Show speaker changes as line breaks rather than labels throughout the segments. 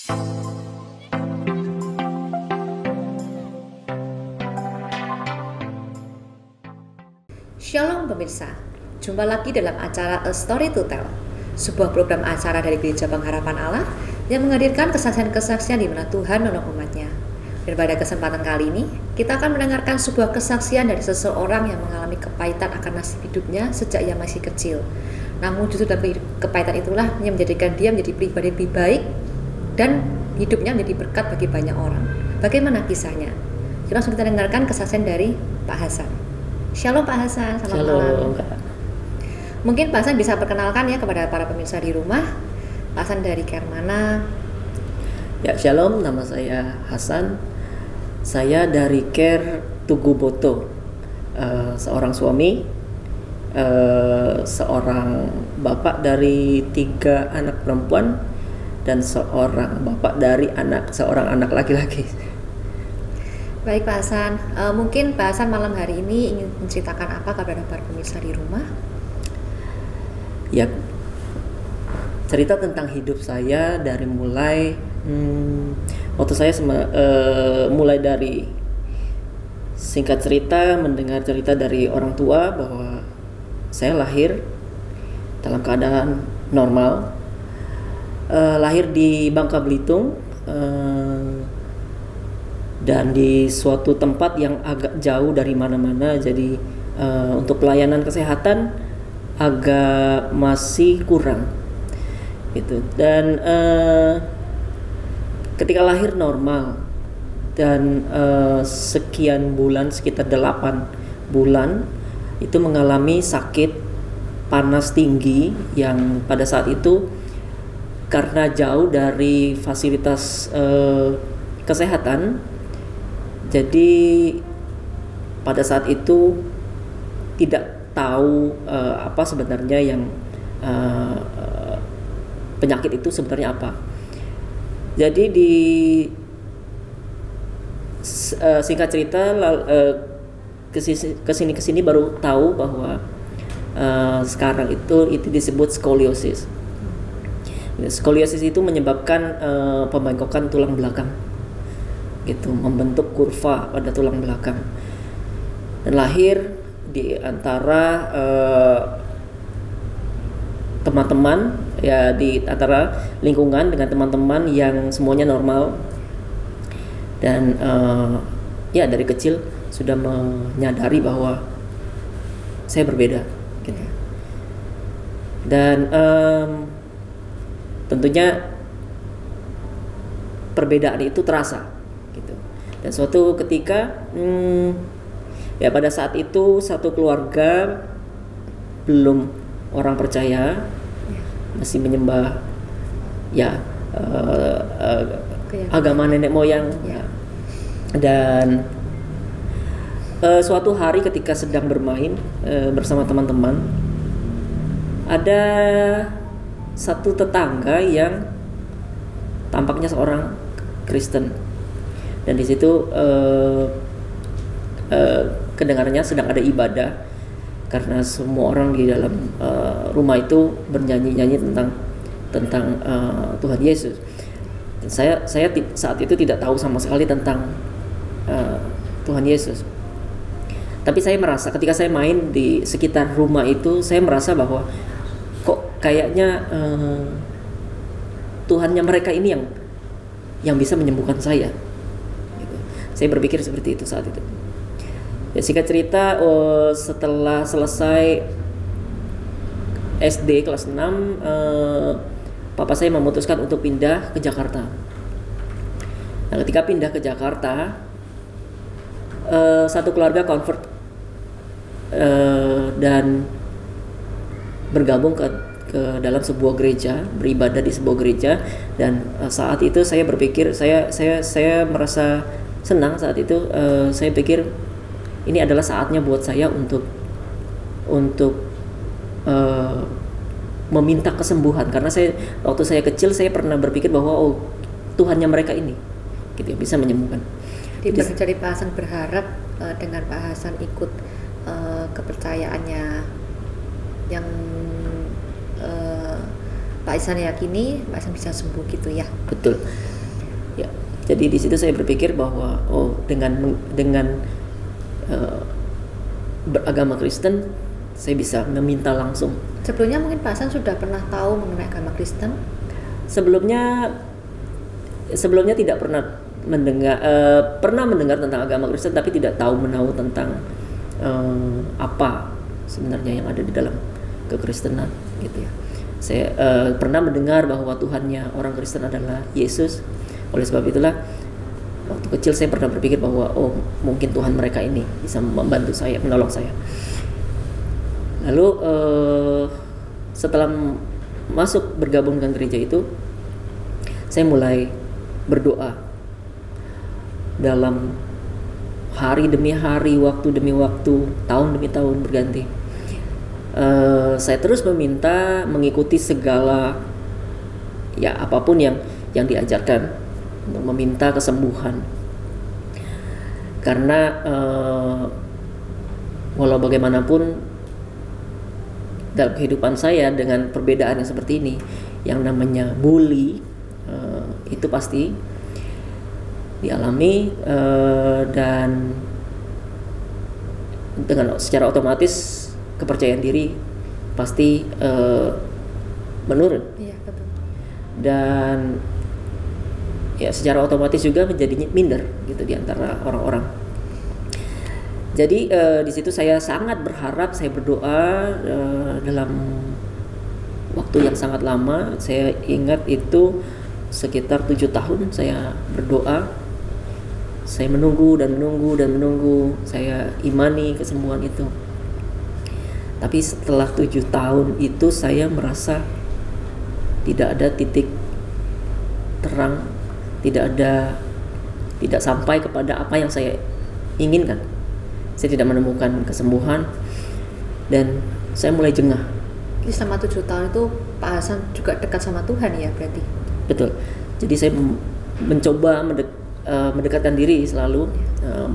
Shalom pemirsa, jumpa lagi dalam acara A Story to Tell, sebuah program acara dari Gereja Pengharapan Allah yang menghadirkan kesaksian-kesaksian di mana Tuhan menolong umatnya. Dan pada kesempatan kali ini, kita akan mendengarkan sebuah kesaksian dari seseorang yang mengalami kepahitan akan nasib hidupnya sejak ia masih kecil. Namun justru dalam kepahitan itulah yang menjadikan dia menjadi pribadi lebih baik dan hidupnya menjadi berkat bagi banyak orang. Bagaimana kisahnya? Langsung kita dengarkan kesaksian dari Pak Hasan. Shalom Pak Hasan, selamat malam.
Kak.
Mungkin Pak Hasan bisa perkenalkan ya kepada para pemirsa di rumah. Pak Hasan dari care mana?
Ya, shalom, nama saya Hasan. Saya dari care Tugu Boto, seorang suami, seorang bapak dari 3 anak perempuan, dan seorang bapak dari seorang anak laki-laki.
Baik Pak Hasan, mungkin Pak Hasan malam hari ini ingin menceritakan apa kepada para pemirsa di rumah?
Ya, cerita tentang hidup saya dari mulai waktu saya mulai dari singkat cerita mendengar cerita dari orang tua bahwa saya lahir dalam keadaan normal, lahir di Bangka Belitung, dan di suatu tempat yang agak jauh dari mana-mana, jadi untuk pelayanan kesehatan agak masih kurang gitu. Dan ketika lahir normal dan sekian bulan, sekitar 8 bulan itu mengalami sakit panas tinggi yang pada saat itu karena jauh dari fasilitas kesehatan. Jadi pada saat itu tidak tahu apa sebenarnya yang penyakit itu sebenarnya apa. Jadi di singkat cerita kesini baru tahu bahwa sekarang itu disebut skoliosis. Skoliosis itu menyebabkan pembengkokan tulang belakang, gitu, membentuk kurva pada tulang belakang, dan lahir di antara teman-teman, ya, di antara lingkungan dengan teman-teman yang semuanya normal, dan ya dari kecil sudah menyadari bahwa saya berbeda, gitu. Dan tentunya perbedaan itu terasa, gitu. Dan suatu ketika ya pada saat itu satu keluarga belum orang percaya, masih menyembah ya agama nenek moyang, ya. Dan suatu hari ketika sedang bermain bersama teman-teman, ada satu tetangga yang tampaknya seorang Kristen, dan di situ kedengarannya sedang ada ibadah, karena semua orang di dalam rumah itu bernyanyi-nyanyi tentang Tuhan Yesus. Dan saya saat itu tidak tahu sama sekali tentang Tuhan Yesus. Tapi saya merasa ketika saya main di sekitar rumah itu, saya merasa bahwa kok kayaknya Tuhannya mereka ini yang bisa menyembuhkan saya, gitu. Saya berpikir seperti itu saat itu. Ya, singkat cerita, setelah selesai SD kelas 6, papa saya memutuskan untuk pindah ke Jakarta. Nah, ketika pindah ke Jakarta, satu keluarga convert dan bergabung ke dalam sebuah gereja, beribadah di sebuah gereja. Dan saat itu saya berpikir, saya merasa senang saat itu. Saya pikir ini adalah saatnya buat saya untuk meminta kesembuhan, karena waktu saya kecil saya pernah berpikir bahwa Tuhannya mereka ini, gitu, bisa menyembuhkan.
Jadi Pak Hasan berharap dengan Pak Hasan ikut kepercayaannya yang Pak Ihsan yakini Pak Ihsan bisa sembuh gitu ya.
Betul. Ya. Jadi di situ saya berpikir bahwa dengan beragama Kristen saya bisa meminta langsung.
Sebelumnya mungkin Pak Ihsan sudah pernah tahu mengenai agama Kristen?
Sebelumnya tidak pernah mendengar tentang agama Kristen, tapi tidak tahu menahu tentang apa sebenarnya yang ada di dalam kekristenan gitu ya. Saya pernah mendengar bahwa Tuhannya orang Kristen adalah Yesus. Oleh sebab itulah waktu kecil saya pernah berpikir bahwa mungkin Tuhan mereka ini bisa membantu saya, menolong saya. Lalu setelah masuk bergabung dengan gereja itu, saya mulai berdoa dalam hari demi hari, waktu demi waktu, tahun demi tahun berganti. Saya terus mengikuti segala ya apapun yang diajarkan untuk meminta kesembuhan. Karena walau bagaimanapun dalam kehidupan saya dengan perbedaan yang seperti ini, yang namanya bully itu pasti dialami, dan dengan secara otomatis kepercayaan diri pasti menurun.
Iya, betul.
Dan ya secara otomatis juga menjadi minder gitu di antara orang-orang. Jadi di situ saya sangat berharap, saya berdoa dalam waktu yang sangat lama. Saya ingat itu sekitar 7 tahun saya berdoa. Saya menunggu dan menunggu. Saya imani kesembuhan itu. Tapi setelah 7 tahun itu saya merasa tidak ada titik terang, tidak sampai kepada apa yang saya inginkan. Saya tidak menemukan kesembuhan dan saya mulai jengah.
Jadi selama 7 tahun itu Pak Hasan juga dekat sama Tuhan ya berarti?
Betul. Jadi saya mencoba mendekatkan diri selalu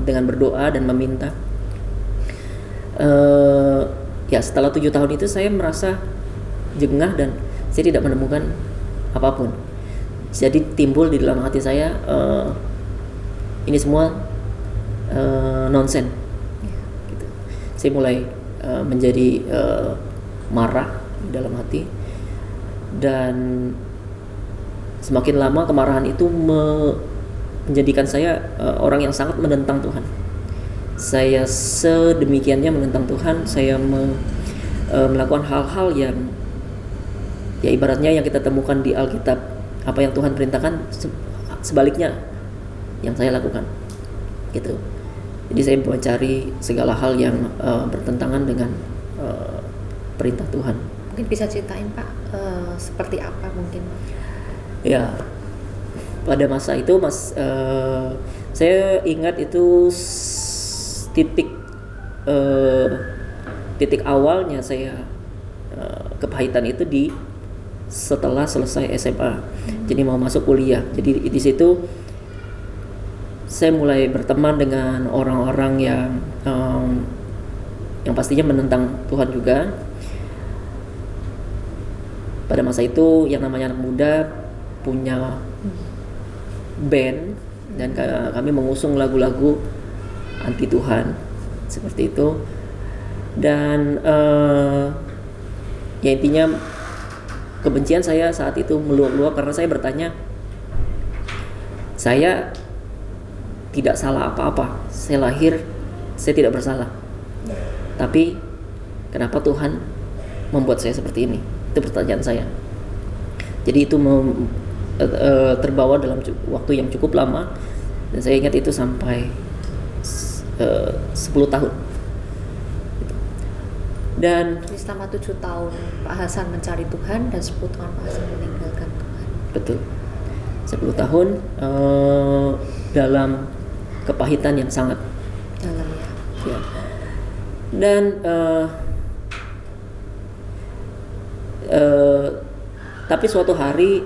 dengan berdoa dan meminta. Ya setelah 7 tahun itu saya merasa jengah dan saya tidak menemukan apapun. Jadi timbul di dalam hati saya ini semua nonsen. Gitu. Saya mulai menjadi marah di dalam hati, dan semakin lama kemarahan itu menjadikan saya orang yang sangat menentang Tuhan. Saya sedemikiannya menentang Tuhan. Saya melakukan hal-hal yang ya ibaratnya yang kita temukan di Alkitab, apa yang Tuhan perintahkan sebaliknya yang saya lakukan gitu. Jadi saya mencari segala hal yang bertentangan dengan perintah Tuhan.
Mungkin bisa ceritain Pak seperti apa mungkin?
Ya pada masa itu saya ingat itu titik awalnya saya kepahitan itu setelah selesai SMA. Jadi mau masuk kuliah. Jadi di situ saya mulai berteman dengan orang-orang yang pastinya menentang Tuhan juga. Pada masa itu yang namanya anak muda punya band dan kami mengusung lagu-lagu anti Tuhan seperti itu. Dan ya intinya kebencian saya saat itu meluap-luap karena saya bertanya, saya tidak salah apa-apa, saya lahir, saya tidak bersalah, tapi kenapa Tuhan membuat saya seperti ini? Itu pertanyaan saya. Jadi itu terbawa dalam waktu yang cukup lama, dan saya ingat itu sampai 10 tahun. Dan
selama 7 tahun Pak Hasan mencari Tuhan dan 10 tahun Pak Hasan meninggalkan Tuhan.
Betul. 10 tahun dalam kepahitan yang sangat
dalam ya.
Dan tapi suatu hari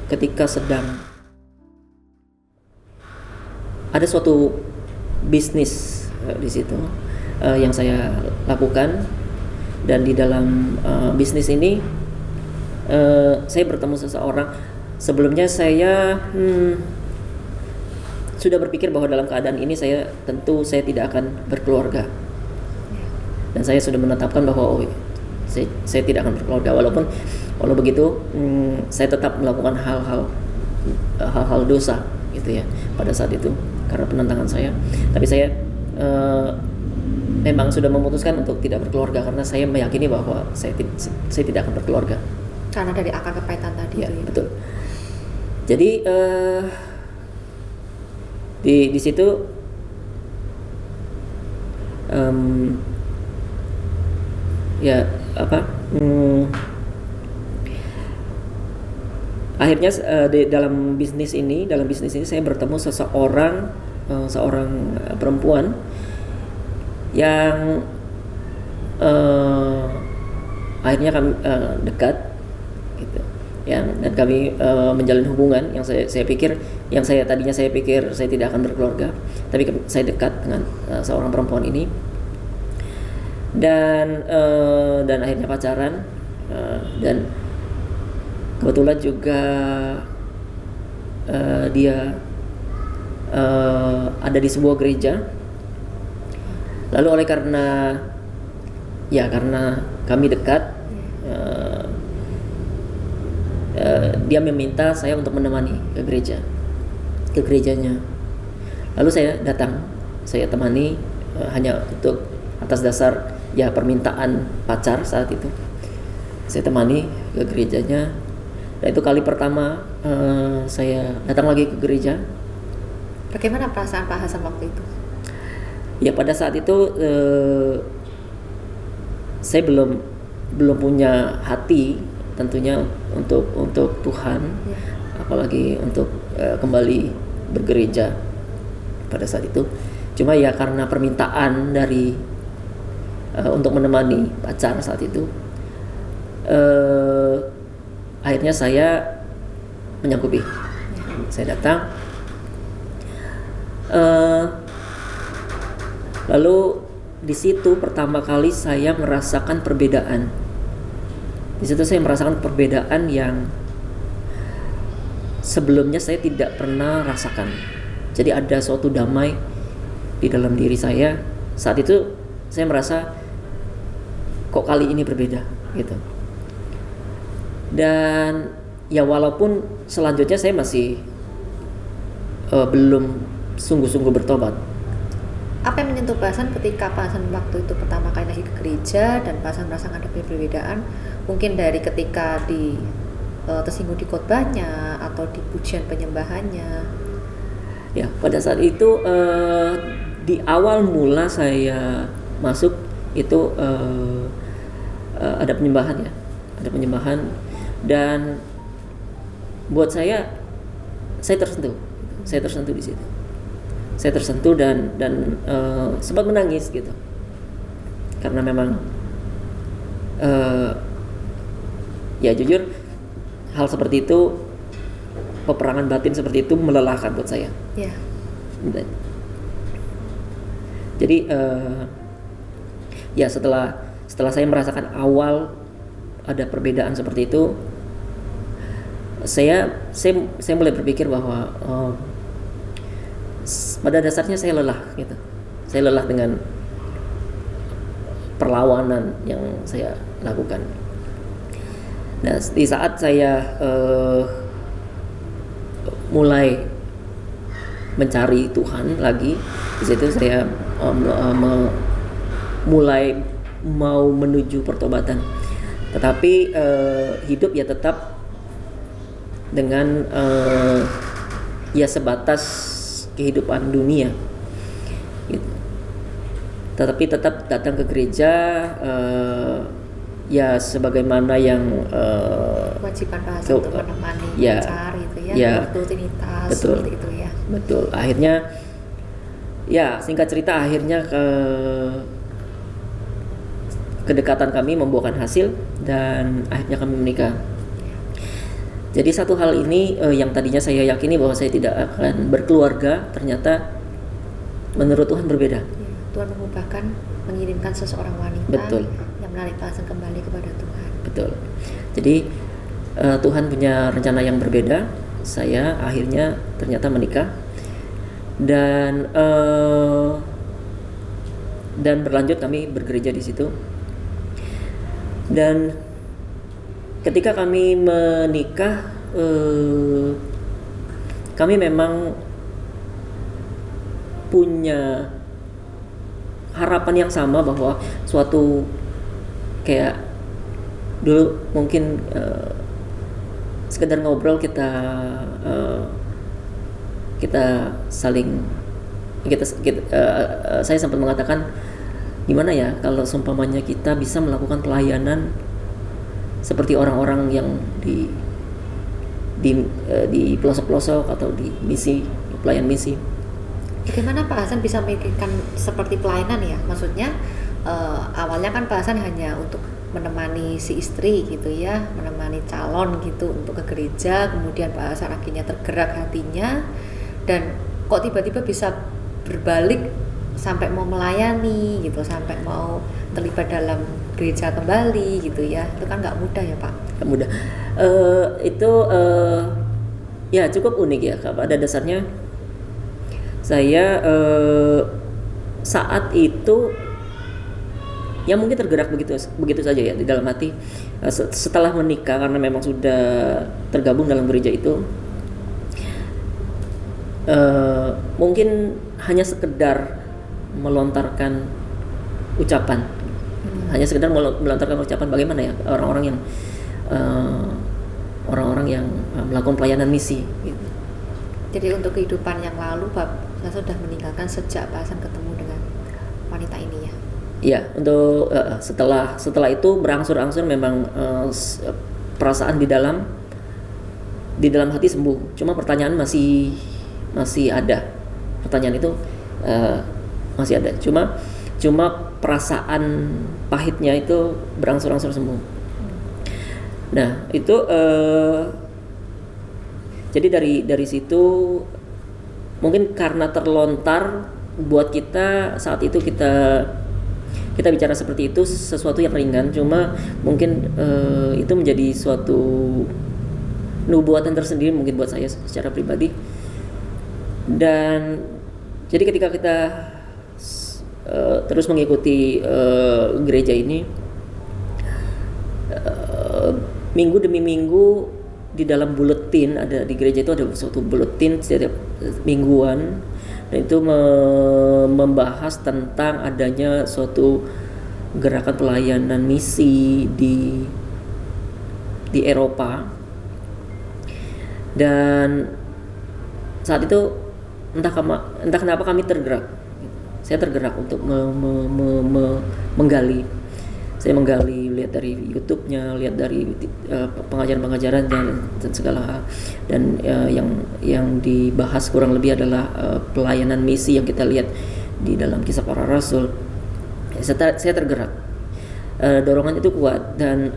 ketika sedang ada suatu bisnis di situ yang saya lakukan, dan di dalam bisnis ini saya bertemu seseorang. Sebelumnya saya sudah berpikir bahwa dalam keadaan ini saya tidak akan berkeluarga, dan saya sudah menetapkan bahwa saya tidak akan berkeluarga, walau begitu saya tetap melakukan hal-hal dosa gitu ya pada saat itu karena penentangan saya. Tapi saya memang sudah memutuskan untuk tidak berkeluarga karena saya meyakini bahwa saya tidak akan berkeluarga
karena dari akar kepahitan tadi.
Ya, betul. Jadi di situ akhirnya dalam bisnis ini saya bertemu seorang perempuan yang akhirnya kami dekat gitu. Dan kami menjalin hubungan yang tadinya saya pikir saya tidak akan berkeluarga, tapi saya dekat dengan seorang perempuan ini, dan akhirnya pacaran, dan kebetulan juga dia ada di sebuah gereja. Lalu karena kami dekat, dia meminta saya untuk menemani ke gerejanya. Lalu saya datang, saya temani, hanya untuk atas dasar permintaan pacar saat itu. Saya temani ke gerejanya, dan itu kali pertama saya datang lagi ke gereja.
Bagaimana perasaan Pak Hasan waktu itu?
Ya, pada saat itu saya belum punya hati tentunya untuk Tuhan, apalagi untuk kembali bergereja pada saat itu. Cuma ya karena permintaan dari untuk menemani pacar saat itu, akhirnya saya menyanggupi. Saya datang, lalu di situ pertama kali saya merasakan perbedaan. Di situ saya merasakan perbedaan yang sebelumnya saya tidak pernah rasakan. Jadi ada suatu damai di dalam diri saya. Saat itu saya merasa kok kali ini berbeda gitu. Dan ya walaupun selanjutnya saya masih belum sungguh-sungguh bertobat.
Apa yang menyentuh Pak Hasan ketika Pak Hasan waktu itu pertama kali lagi ke gereja dan Pak Hasan merasakan ada perbedaan? Mungkin dari ketika tersinggung di khotbahnya atau di pujian penyembahannya.
Ya, pada saat itu di awal mula saya masuk itu ada penyembahan ya, ada penyembahan, dan buat saya tersentuh di situ. Saya tersentuh dan sempat menangis gitu, karena memang ya jujur hal seperti itu, peperangan batin seperti itu melelahkan buat saya.
Yeah.
Jadi ya setelah saya merasakan awal ada perbedaan seperti itu, saya mulai berpikir bahwa pada dasarnya saya lelah gitu. Saya lelah dengan perlawanan yang saya lakukan. Nah, di saat saya mulai mencari Tuhan lagi, di situ saya mulai mau menuju pertobatan. Tetapi hidup ya tetap dengan ya sebatas kehidupan dunia gitu. Tetapi tetap datang ke gereja, ya sebagaimana yang
kewajiban Pak Hasan untuk menemani pacar gitu ya, rutinitas seperti itu ya.
Betul. Akhirnya ya singkat cerita akhirnya kedekatan kami membuahkan hasil dan akhirnya kami menikah. Jadi satu hal ini yang tadinya saya yakini bahwa saya tidak akan berkeluarga, ternyata menurut Tuhan berbeda.
Ya, Tuhan mengirimkan seseorang wanita. Betul. Yang menarik Pak Hasan kembali kepada Tuhan.
Betul. Jadi Tuhan punya rencana yang berbeda. Saya akhirnya ternyata menikah dan berlanjut kami bergereja di situ. Dan ketika kami menikah, kami memang punya harapan yang sama bahwa suatu kayak dulu mungkin sekedar ngobrol kita saling saya sempat mengatakan gimana ya kalau seumpamanya kita bisa melakukan pelayanan seperti orang-orang yang di pelosok-pelosok atau di misi, pelayan misi.
Bagaimana Pak Hasan bisa memikirkan seperti pelayanan ya? Maksudnya awalnya kan Pak Hasan hanya untuk menemani si istri gitu ya, menemani calon gitu untuk ke gereja, kemudian Pak Hasan akhirnya tergerak hatinya dan kok tiba-tiba bisa berbalik sampai mau melayani gitu, sampai mau terlibat dalam gereja kembali gitu ya. Itu kan nggak mudah ya Pak?
Nggak mudah. Ya cukup unik ya. Pada dasarnya saya saat itu ya mungkin tergerak begitu saja ya di dalam hati. Setelah menikah karena memang sudah tergabung dalam gereja itu, mungkin hanya sekedar melontarkan ucapan, hanya sekedar melontarkan ucapan bagaimana ya orang-orang yang melakukan pelayanan misi. Gitu.
Jadi untuk kehidupan yang lalu saya sudah meninggalkan sejak Pak Hasan ketemu dengan wanita ini ya.
Iya, untuk setelah itu berangsur-angsur memang perasaan di dalam hati sembuh. Cuma pertanyaan masih ada. Pertanyaan itu masih ada. Cuma perasaan pahitnya itu berangsur-angsur sembuh. Nah, itu jadi dari situ mungkin karena terlontar buat kita saat itu kita bicara seperti itu sesuatu yang ringan, cuma mungkin itu menjadi suatu nubuatan tersendiri mungkin buat saya secara pribadi. Dan jadi ketika kita terus mengikuti gereja ini, minggu demi minggu di dalam buletin, ada di gereja itu ada suatu buletin setiap mingguan, dan itu membahas tentang adanya suatu gerakan pelayanan misi di Eropa. Dan saat itu entah kenapa kami tergerak. Saya tergerak untuk menggali. Saya menggali, lihat dari YouTube-nya, lihat dari pengajaran-pengajaran dan segala hal. Dan yang dibahas kurang lebih adalah pelayanan misi yang kita lihat di dalam Kisah Para Rasul. Saya tergerak. Dorongan itu kuat, dan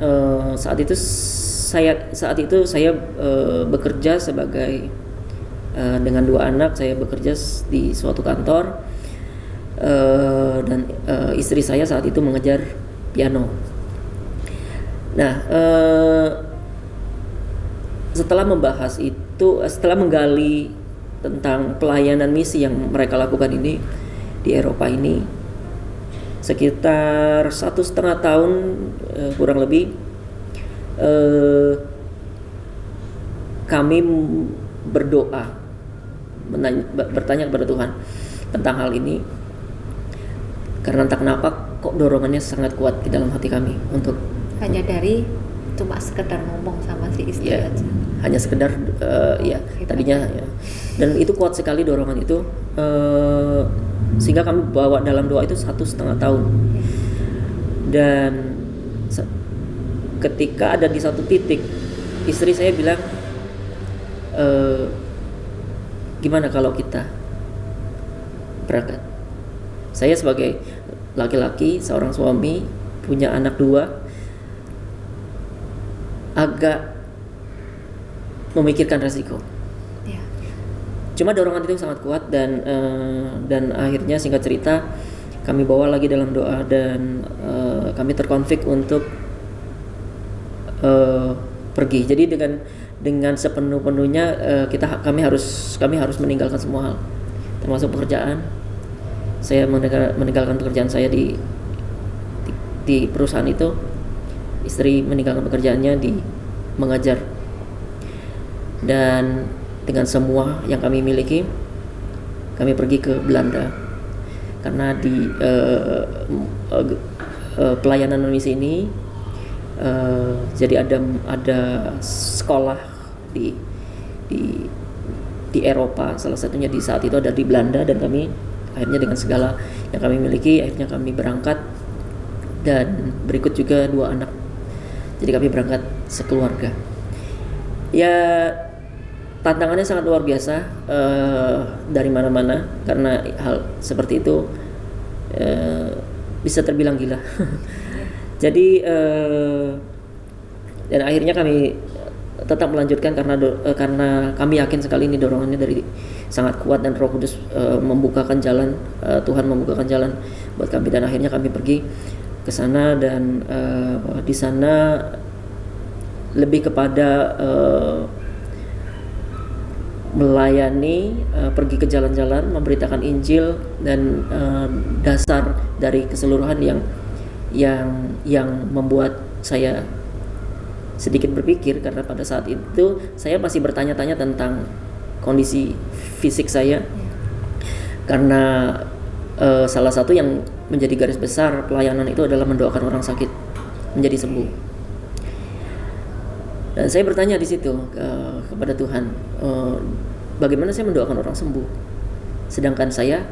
saat itu saya bekerja sebagai dengan 2 anak. Saya bekerja di suatu kantor, dan istri saya saat itu mengejar piano. Nah, setelah membahas itu, setelah menggali tentang pelayanan misi yang mereka lakukan ini di Eropa ini, sekitar 1,5 tahun kurang lebih, kami berdoa, bertanya kepada Tuhan tentang hal ini, karena entah kenapa kok dorongannya sangat kuat di dalam hati kami untuk
hanya dari cuma sekedar ngomong sama si istri
ya,
aja.
Hanya sekedar tadinya ya. Dan itu kuat sekali dorongan itu, sehingga kami bawa dalam doa itu 1,5 tahun. Dan ketika ada di satu titik, istri saya bilang, gimana kalau kita berangkat? Saya sebagai laki-laki, seorang suami, punya anak 2, agak memikirkan resiko.
Ya.
Cuma dorongan itu sangat kuat, dan akhirnya singkat cerita kami bawa lagi dalam doa, dan kami terkonflik untuk pergi. Jadi dengan sepenuh-penuhnya kami harus meninggalkan semua hal, termasuk pekerjaan. Saya meninggalkan pekerjaan saya di perusahaan itu. Istri meninggalkan pekerjaannya di mengajar. Dan dengan semua yang kami miliki, kami pergi ke Belanda. Karena di pelayanan misi ini jadi ada sekolah di Eropa, salah satunya di saat itu ada di Belanda, dan kami akhirnya dengan segala yang kami miliki akhirnya kami berangkat, dan berikut juga 2 anak. Jadi kami berangkat sekeluarga. Ya, tantangannya sangat luar biasa dari mana-mana, karena hal seperti itu bisa terbilang gila. Jadi dan akhirnya kami tetap melanjutkan karena kami yakin sekali ini dorongannya dari sangat kuat, dan Roh Kudus membukakan jalan, Tuhan membukakan jalan buat kami, dan akhirnya kami pergi ke sana. Dan di sana lebih kepada melayani, pergi ke jalan-jalan, memberitakan Injil, dan dasar dari keseluruhan yang membuat saya sedikit berpikir, karena pada saat itu saya masih bertanya-tanya tentang kondisi fisik saya. Karena salah satu yang menjadi garis besar pelayanan itu adalah mendoakan orang sakit menjadi sembuh. Dan saya bertanya di situ kepada Tuhan, bagaimana saya mendoakan orang sembuh, sedangkan saya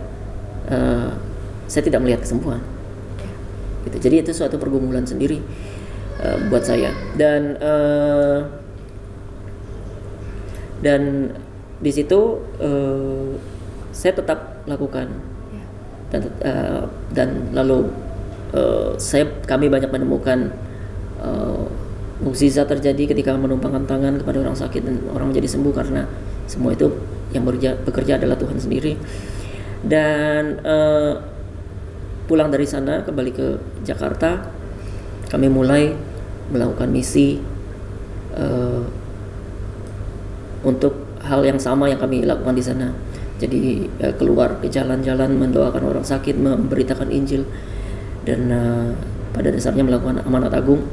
tidak melihat kesembuhan. Gitu. Jadi itu suatu pergumulan sendiri buat saya. Dan di situ saya tetap lakukan, dan lalu kami banyak menemukan mukjizat terjadi ketika menumpangkan tangan kepada orang sakit dan orang menjadi sembuh, karena semua itu yang bekerja adalah Tuhan sendiri. Dan pulang dari sana kembali ke Jakarta, kami mulai melakukan misi untuk hal yang sama yang kami lakukan di sana. Jadi keluar ke jalan-jalan, mendoakan orang sakit, memberitakan Injil, dan pada dasarnya melakukan amanat agung.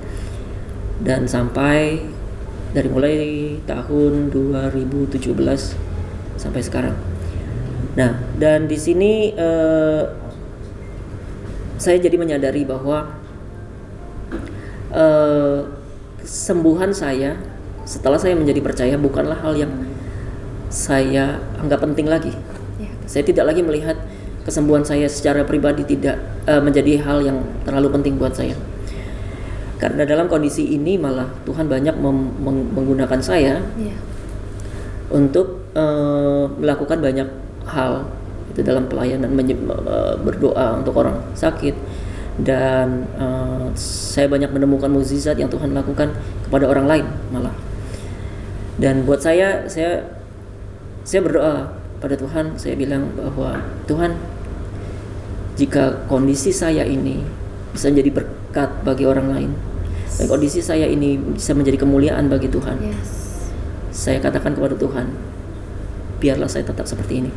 Dan sampai dari mulai tahun 2017 sampai sekarang. Nah, dan di sini saya jadi menyadari bahwa kesembuhan saya setelah saya menjadi percaya bukanlah hal yang saya anggap penting lagi. Saya tidak lagi melihat kesembuhan saya secara pribadi tidak menjadi hal yang terlalu penting buat saya. Karena dalam kondisi ini malah Tuhan banyak menggunakan saya untuk melakukan banyak hal itu dalam pelayanan, berdoa untuk orang sakit, dan saya banyak menemukan mukjizat yang Tuhan lakukan kepada orang lain malah. Dan buat saya berdoa pada Tuhan, saya bilang bahwa Tuhan, jika kondisi saya ini bisa menjadi berkat bagi orang lain, dan kondisi saya ini bisa menjadi kemuliaan bagi Tuhan, saya katakan kepada Tuhan, biarlah saya tetap seperti ini.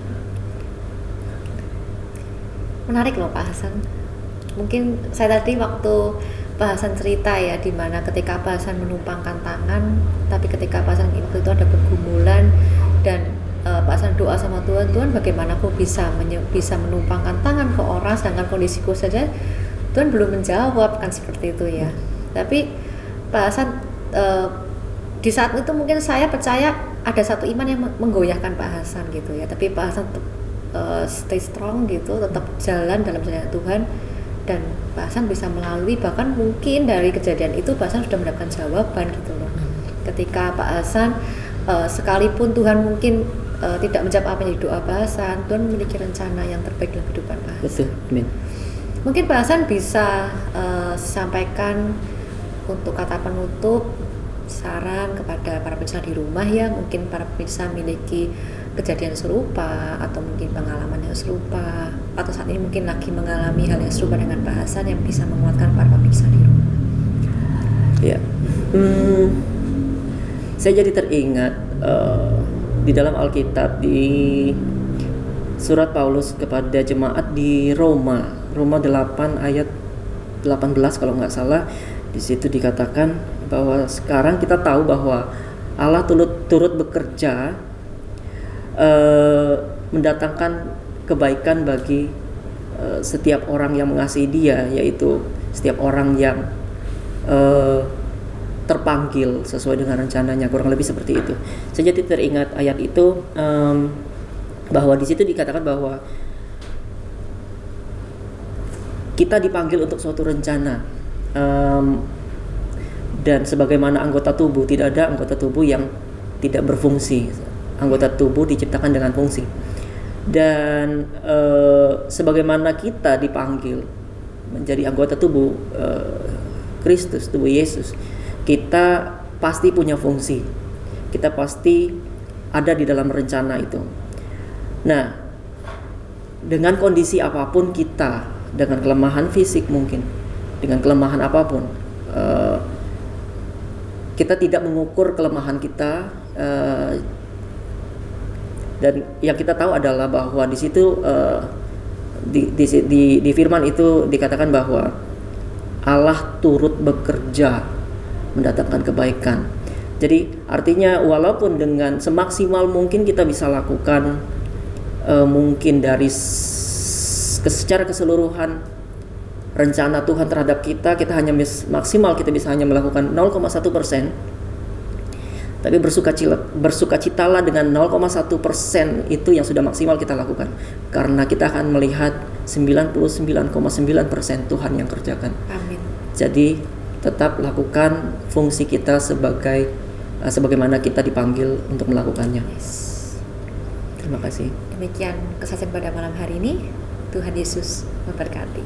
Menarik loh Pak Hasan. Mungkin saya tadi waktu Pak Hasan cerita ya, dimana ketika Pak Hasan menumpangkan tangan, tapi ketika Pak Hasan itu ada pergumulan, dan Pak Hasan doa sama Tuhan, Tuhan bagaimana aku bisa menumpangkan tangan ke orang, sedangkan kondisiku saja Tuhan belum menjawab, kan seperti itu ya. Tapi Pak Hasan di saat itu mungkin saya percaya ada satu iman yang menggoyahkan Pak Hasan gitu ya, tapi Pak Hasan stay strong gitu, tetap jalan dalam jalan Tuhan, dan Pak Hasan bisa melalui, bahkan mungkin dari kejadian itu Pak Hasan sudah mendapatkan jawaban gitu loh. Ketika Pak Hasan sekalipun Tuhan mungkin tidak menjawab apa yang doa Pak Hasan, Tuhan memiliki rencana yang terbaik dalam kehidupan Pak Hasan.
Betul, amin.
Mungkin Pak Hasan bisa sampaikan untuk kata penutup, saran kepada para pemirsa di rumah ya, mungkin para pemirsa memiliki kejadian serupa atau mungkin pengalaman yang serupa, atau saat ini mungkin lagi mengalami hal yang serupa dengan Pak Hasan, yang bisa menguatkan para pemirsa di rumah.
Ya, Saya jadi teringat di dalam Alkitab di surat Paulus kepada jemaat di Roma 8 ayat 18 kalau nggak salah. Di situ dikatakan bahwa sekarang kita tahu bahwa Allah turut bekerja mendatangkan kebaikan bagi setiap orang yang mengasihi Dia, yaitu setiap orang yang terpanggil sesuai dengan rencananya, kurang lebih seperti itu. Saya jadi teringat ayat itu, bahwa di situ dikatakan bahwa kita dipanggil untuk suatu rencana, dan sebagaimana anggota tubuh, tidak ada anggota tubuh yang tidak berfungsi. Anggota tubuh diciptakan dengan fungsi, dan sebagaimana kita dipanggil menjadi anggota tubuh Kristus, tubuh Yesus, kita pasti punya fungsi, kita pasti ada di dalam rencana itu. Nah, dengan kondisi apapun kita, dengan kelemahan fisik mungkin, dengan kelemahan apapun, kita tidak mengukur kelemahan kita, dan yang kita tahu adalah bahwa di situ di firman itu dikatakan bahwa Allah turut bekerja mendatangkan kebaikan. Jadi artinya walaupun dengan semaksimal mungkin kita bisa lakukan, mungkin dari secara keseluruhan rencana Tuhan terhadap kita hanya maksimal kita bisa hanya melakukan 0,1%. Tapi bersukacitalah dengan 0,1% itu yang sudah maksimal kita lakukan, karena kita akan melihat 99,9% Tuhan yang kerjakan.
Amin.
Jadi tetap lakukan fungsi kita sebagaimana kita dipanggil untuk melakukannya.
Yes.
Terima kasih.
Demikian kesaksian pada malam hari ini. Tuhan Yesus memberkati.